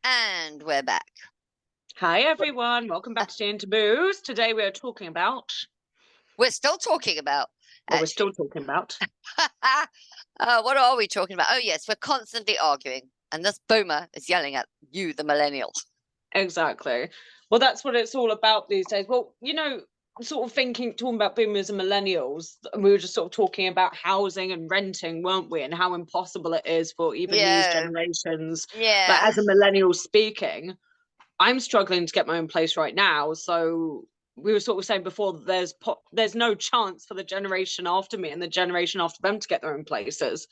And we're back. Hi, everyone. Welcome back to Taboos. Today we are talking about... We're still talking about... we're still talking about... what are we talking about? Oh, yes, we're constantly arguing. And this boomer is yelling at you, the millennial. Exactly. Well, that's what it's all about these days. Well, sort of talking about boomers and millennials, we were just sort of talking about housing and renting, weren't we? And how impossible it is for even these generations. Yeah. Like, as a millennial speaking, I'm struggling to get my own place right now. So we were sort of saying before that there's no chance for the generation after me and the generation after them to get their own places.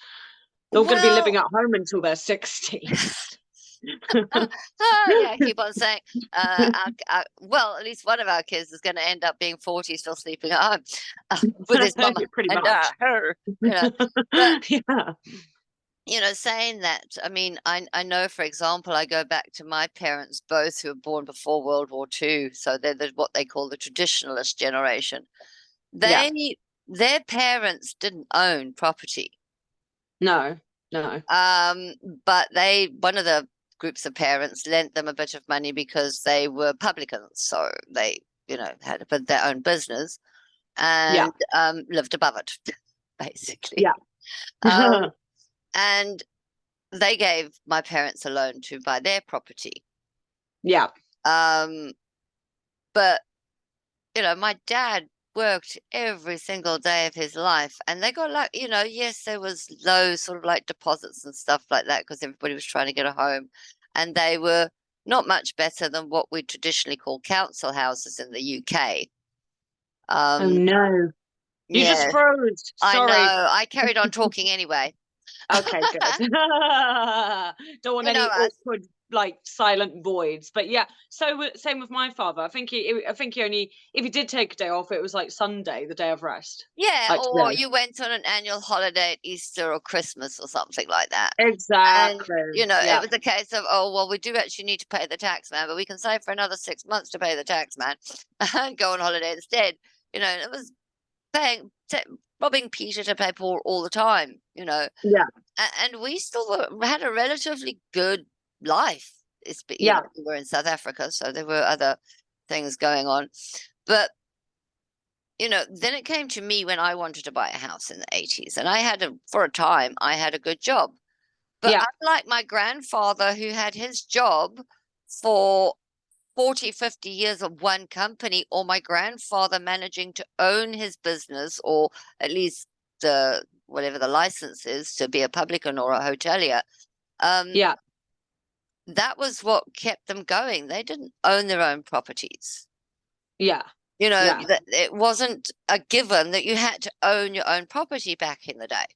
They're all going to be living at home until they're 60. Yeah, keep on saying. Well, at least one of our kids is going to end up being 40, still sleeping at home with his mum Pretty and much. her. But, yeah. Saying that, I mean, I know, for example, I go back to my parents, both who were born before World War II, so they're what they call the traditionalist generation. Their parents didn't own property. No. But one of the groups of parents lent them a bit of money because they were publicans, so they, had their own business and lived above it, basically. Yeah. And they gave my parents a loan to buy their property. Yeah. But, my dad worked every single day of his life, and they got like, yes, there was low sort of like deposits and stuff like that because everybody was trying to get a home, and they were not much better than what we traditionally call council houses in the UK. Oh no. You just froze. Sorry. I know. I carried on talking anyway. Okay, good. Don't want any awkward, like, silent voids. But yeah, so same with my father. I think he only, if he did take a day off, it was like Sunday, the day of rest. Yeah, like or you went on an annual holiday at Easter or Christmas or something like that. Exactly. And, it was a case of, oh, well, we do actually need to pay the tax man, but we can save for another 6 months to pay the tax man and go on holiday instead. It was robbing Peter to pay Paul all the time, Yeah. And we still had a relatively good life. We were in South Africa, so there were other things going on. But, then it came to me when I wanted to buy a house in the 80s. And for a time, I had a good job. But unlike my grandfather, who had his job for 40, 50 years of one company, or my grandfather managing to own his business, or at least whatever the license is to be a publican or a hotelier. That was what kept them going. They didn't own their own properties. It wasn't a given that you had to own your own property back in the day.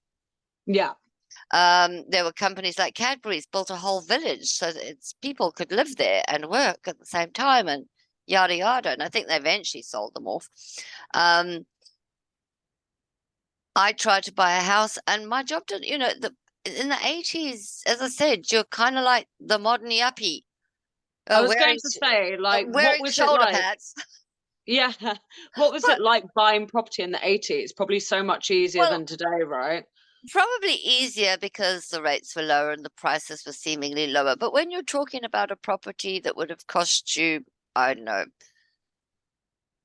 There were companies like Cadbury's built a whole village so that people could live there and work at the same time, and yada yada. And I think they eventually sold them off. I tried to buy a house, and my job didn't. In the 80s, as I said, you're kind of like the modern yuppie. I was going to say, like, wearing what was shoulder it like? pads. Yeah. What was it like buying property in the 80s? Probably so much easier than today, right? Probably easier because the rates were lower and the prices were seemingly lower. But when you're talking about a property that would have cost you, I don't know,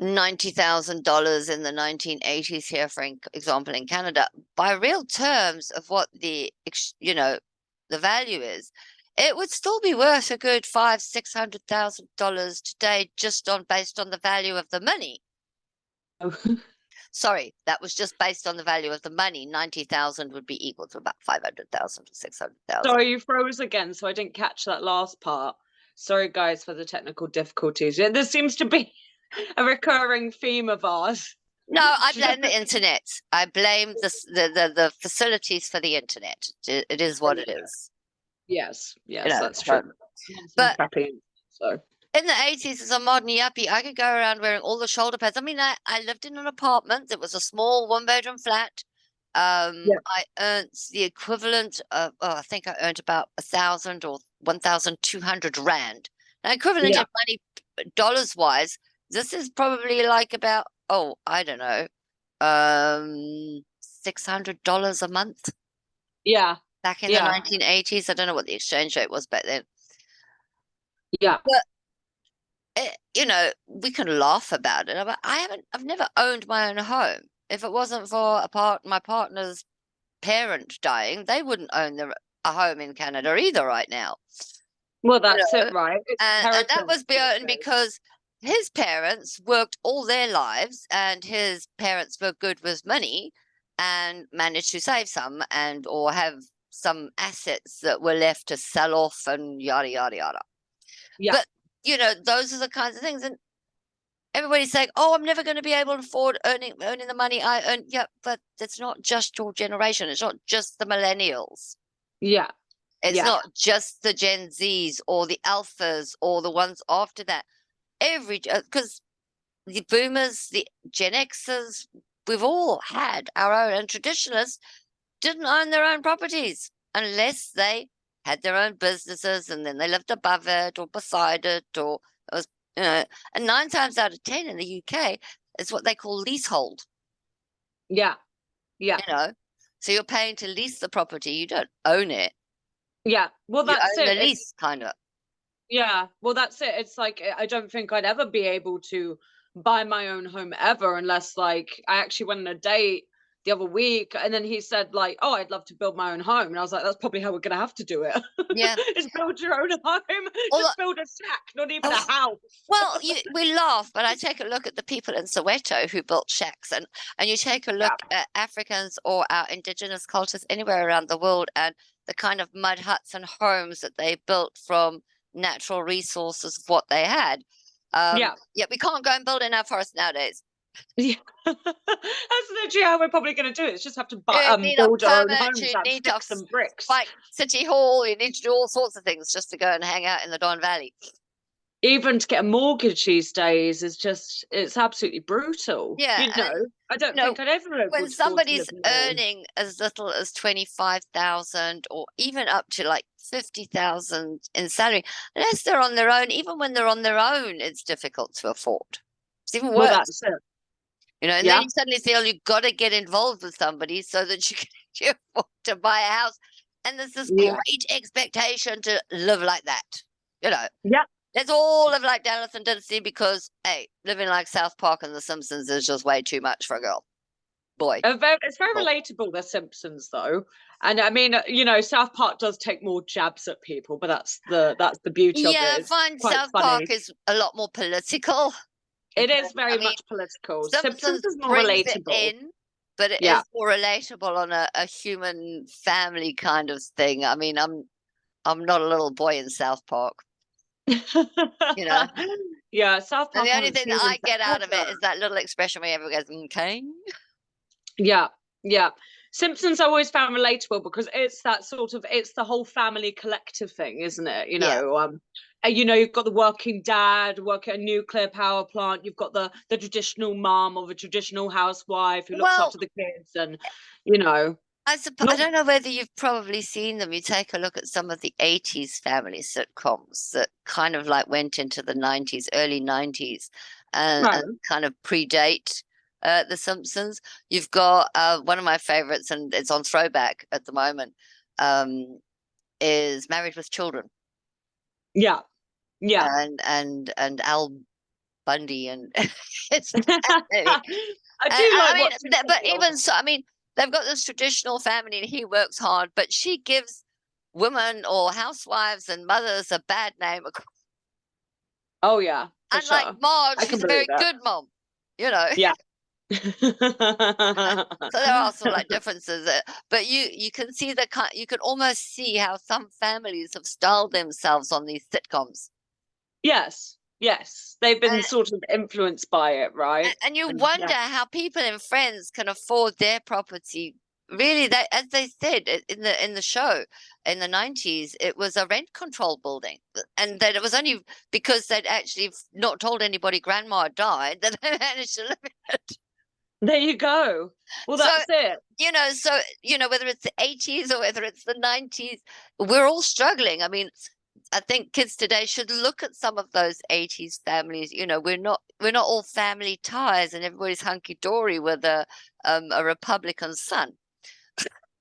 $90,000 in the 1980s here, for example, in Canada, by real terms of what the value is, it would still be worth a good $500,000-$600,000 today, just based on the value of the money. Oh. Sorry, that was just based on the value of the money. 90,000 would be equal to about 500,000 to 600,000. Sorry, you froze again, so I didn't catch that last part. Sorry, guys, for the technical difficulties. Yeah, there seems to be a recurring theme of ours. No, I blame the internet. I blame the facilities for the internet. It is what it is. Yes, that's true. But so. In the 80s, as a modern yuppie, I could go around wearing all the shoulder pads. I mean, I lived in an apartment. It was a small one-bedroom flat. I earned the equivalent of, I think I earned about 1,000 or 1,200 rand. Now, equivalent in money, dollars-wise, this is probably like about, I don't know, $600 a month. Yeah. Back in the 1980s. I don't know what the exchange rate was back then. Yeah. But we can laugh about it. But I've never owned my own home. If it wasn't for my partner's parent dying, they wouldn't own a home in Canada either right now. Well, that's it, right? It's And that was inheritance. because his parents worked all their lives, and his parents were good with money and managed to save some or have some assets that were left to sell off and yada yada yada. Yeah. But those are the kinds of things. And everybody's saying, "Oh, I'm never going to be able to afford earning the money I earn." Yeah, but it's not just your generation. It's not just the millennials. Yeah. It's Yeah. not just the Gen Zs or the alphas or the ones after that. Because the boomers, the Gen Xers, we've all had our own, and traditionalists didn't own their own properties unless they had their own businesses and then they lived above it or beside it, or it was, and 9 times out of 10 in the UK, it's what they call leasehold. Yeah. Yeah. So you're paying to lease the property, you don't own it. Yeah. Well, You that's own it. the lease, kind of. Yeah. Well, that's it. It's like I don't think I'd ever be able to buy my own home ever unless, like, I actually went on a date the other week and then he said, like, "Oh, I'd love to build my own home." And I was like, "That's probably how we're gonna have to do it." Yeah. Just build your own home. Just build a shack, not even a house. Well, we laugh, but I take a look at the people in Soweto who built shacks, and you take a look at Africans or our indigenous cultures anywhere around the world, and the kind of mud huts and homes that they built from natural resources of what they had. Yeah. We can't go and build in our forest nowadays. Yeah. That's literally how we're probably going to do it. It's just have to You need a build our own permit, homes you out of need to sticks and bricks. fight City Hall, you need to do all sorts of things just to go and hang out in the Don Valley. Even to get a mortgage these days is just, it's absolutely brutal. Yeah, I don't think I'd ever be able when to afford to live somebody's on my own. earning as little as 25,000 or even up to like 50,000 in salary, unless they're on their own, even when they're on their own, it's difficult to afford. It's even Well, worse, that's it. and then you suddenly feel you've got to get involved with somebody so that you can afford to buy a house. And there's this great expectation to live like that, Yeah. Let's all live like Dallas and Dynasty because, hey, living like South Park and The Simpsons is just way too much for a girl. Boy. It's very relatable, The Simpsons, though. And I mean, South Park does take more jabs at people, but that's the beauty of it. Yeah, I It's find quite South funny. Park is a lot more political. It is very much political. Simpsons is more brings it relatable. in, but it is more relatable on a human family kind of thing. I mean, I'm not a little boy in South Park. Yeah, South Park. And the only thing that I get out of it is that little expression where everyone goes, "Okay." Yeah, yeah. Simpsons I always found relatable because it's that sort of, it's the whole family collective thing, isn't it? You've got the working dad working at a nuclear power plant. You've got the traditional mom of a traditional housewife who looks after the kids, and I suppose I don't know whether you've probably seen them. You take a look at some of the 80s family sitcoms that kind of like went into the 90s, early 90s, and kind of predate The Simpsons. You've got one of my favorites, and it's on throwback at the moment, is Married with Children. Yeah. Yeah. And Al Bundy, and it's I do like but even so, I mean, they've got this traditional family and he works hard, but she gives women or housewives and mothers a bad name. Oh yeah. Unlike sure. Marge, she's a very good mom, Yeah. So there are sort of like differences, but you can see you can almost see how some families have styled themselves on these sitcoms. Yes, they've been sort of influenced by it, right? And you wonder how people in Friends can afford their property. Really, that, as they said in the show in the 90s, it was a rent control building, and that it was only because they'd actually not told anybody grandma had died that they managed to live in it. There you go. Well, that's it. Whether it's the 80s or whether it's the 90s, we're all struggling. I mean, I think kids today should look at some of those 80s families. We're not all family ties and everybody's hunky dory with a Republican son.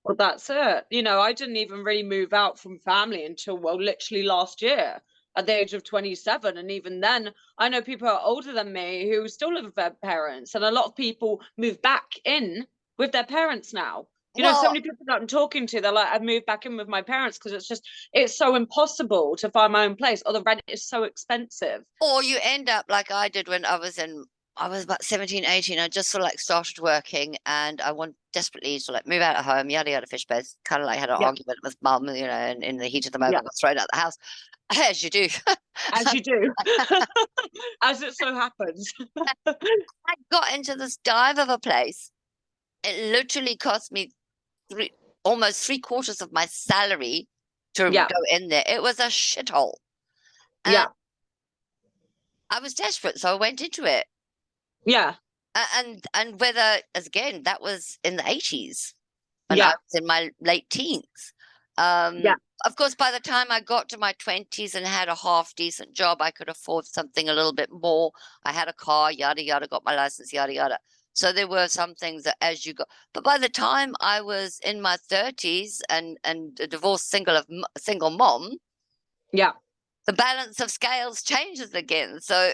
Well, that's it. I didn't even really move out from family until, well, literally last year. at the age of 27. And even then, I know people who are older than me who still live with their parents. And a lot of people move back in with their parents now. You know, so Well, many people that I'm talking to, they're like, I've moved back in with my parents because it's so impossible to find my own place, or the rent is so expensive. or you end up like I did when I was about 17, 18. I just sort of like started working and I want desperately to like move out of home, yada, yada, fish beds. Kind of like had an Yeah, argument with mum, you know, and in the heat of the moment, yeah, got thrown out the house, as you do. as you do, as it so happens. I got into this dive of a place. It literally cost me almost 3/4 of my salary to Yeah, go in there. It was a shithole. And yeah, I was desperate, so I went into it. yeah, And whether, as again, that was in the 80s when I yeah, was in my late teens. yeah. Of course, by the time I got to my 20s and had a half decent job, I could afford something a little bit more. I had a car, yada, yada, got my license, yada, yada. So there were some things that as you go, but by the time I was in my 30s and a divorced single mom, Yeah. the balance of scales changes again. So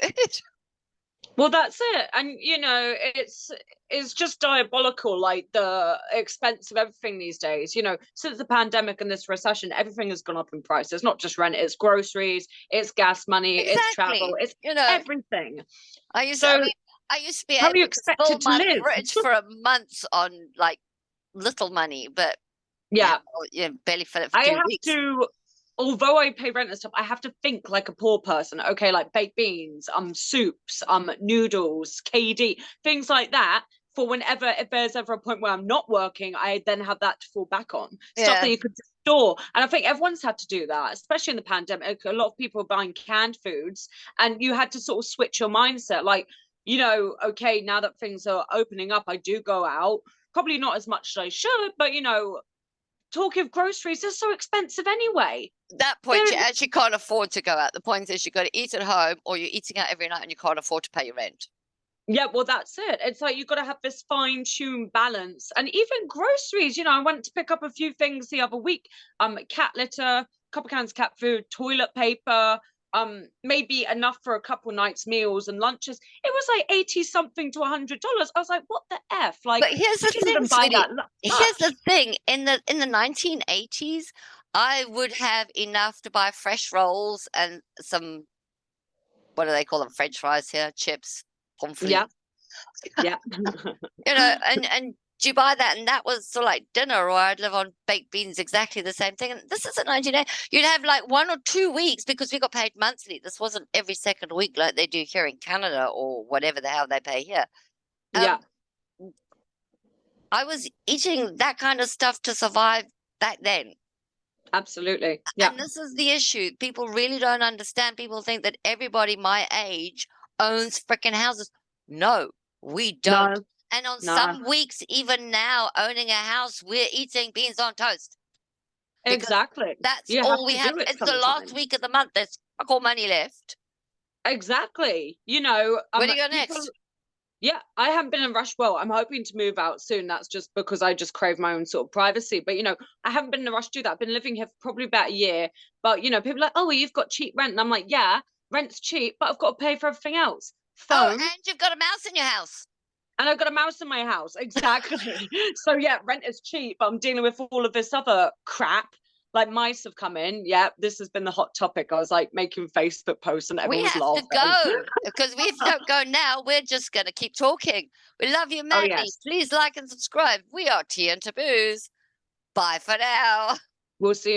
Well, that's it. And you know, it's just diabolical, like the expense of everything these days. You know, since the pandemic and this recession, everything has gone up in price. It's not just rent, it's groceries, it's gas money, it's travel, exactly, it's you know, everything. I So mean, I used to be how are you able to fill expected to my live? fridge for a month on like little money, but now, Yeah. you know, barely fill it for I two have weeks. to, although I pay rent and stuff, I have to think like a poor person. Okay, like baked beans, soups, noodles, KD, things like that. For whenever, if there's ever a point where I'm not working, I then have that to fall back on. Stuff that Yeah, you could store. And I think everyone's had to do that, especially in the pandemic. A lot of people are buying canned foods, and you had to sort of switch your mindset. Like, you know, okay, now that things are opening up, I do go out. Probably not as much as I should, but you know, talking of groceries, they're so expensive anyway. that point They're, you actually can't afford to go out. The point is you got to eat at home or you're eating out every night and you can't afford to pay your rent. yeah, well, that's it. It's like you've got to have this fine-tuned balance. And even groceries, you know, I went to pick up a few things the other week. Cat litter, a couple cans of cat food, toilet paper, maybe enough for a couple nights meals and lunches. It was like 80 something to $100. I was like, what the F? Like, But here's I the didn't thing, even buy sweetie. that Here's much. the thing. In the 1980s, I would have enough to buy fresh rolls and some, what do they call them? French fries here, chips, Yeah, pommes. yeah. You know, and do you buy that? And that was sort of like dinner, or I'd live on baked beans, exactly the same thing. And this is at 1980. You'd have like 1 or 2 weeks because we got paid monthly. This wasn't every second week like they do here in Canada or whatever the hell they pay here. Yeah, Um, I was eating that kind of stuff to survive back then. absolutely. Yeah. And this is the issue. People really don't understand. People think that everybody my age owns freaking houses. No, we don't. No, And on no. some weeks, even now, owning a house, we're eating beans on toast because Exactly. that's You have all we to have. do it It's the last sometimes. week of the month. There's fuck all money left. Exactly. You know, Where do you go people, next? yeah, I haven't been in a rush. Well, I'm hoping to move out soon. That's just because I just crave my own sort of privacy. But, you know, I haven't been in a rush to do that. I've been living here for probably about a year. But, you know, people are like, oh, well, you've got cheap rent. And I'm like, yeah, rent's cheap, but I've got to pay for everything else. Oh, Phone, and you've got a mouse in your house. and I've got a mouse in my house. Exactly. So, yeah, rent is cheap, but I'm dealing with all of this other crap. Like mice have come in. Yeah, this has been the hot topic. I was like making Facebook posts and We everyone was have to laughing. go because if we don't go now, we're just going to keep talking. We love you Oh, madly. yes. Please like and subscribe. We are Tea and Taboos. Bye for now. We'll see you